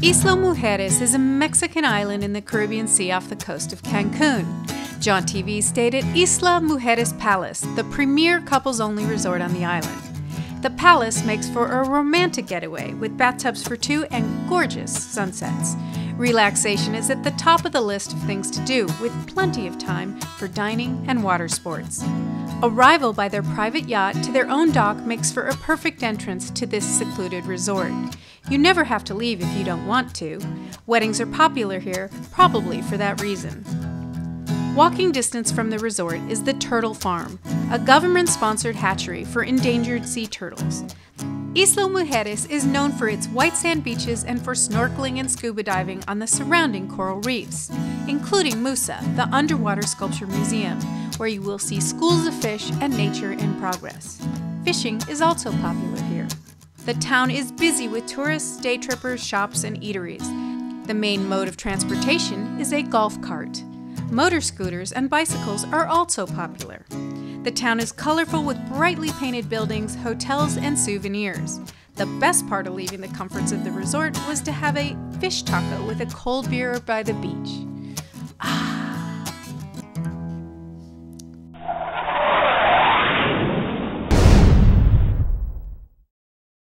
Isla Mujeres is a Mexican island in the Caribbean Sea off the coast of Cancun. John TV stayed at Isla Mujeres Palace, the premier couples-only resort on the island. The palace makes for a romantic getaway with bathtubs for two and gorgeous sunsets. Relaxation is at the top of the list of things to do, with plenty of time for dining and water sports. Arrival by their private yacht to their own dock makes for a perfect entrance to this secluded resort. You never have to leave if you don't want to. Weddings are popular here, probably for that reason. Walking distance from the resort is the Turtle Farm, a government-sponsored hatchery for endangered sea turtles. Isla Mujeres is known for its white sand beaches and for snorkeling and scuba diving on the surrounding coral reefs, including Musa, the underwater sculpture museum, where you will see schools of fish and nature in progress. Fishing is also popular here. The town is busy with tourists, day trippers, shops, and eateries. The main mode of transportation is a golf cart. Motor scooters and bicycles are also popular. The town is colorful with brightly painted buildings, hotels, and souvenirs. The best part of leaving the comforts of the resort was to have a fish taco with a cold beer by the beach.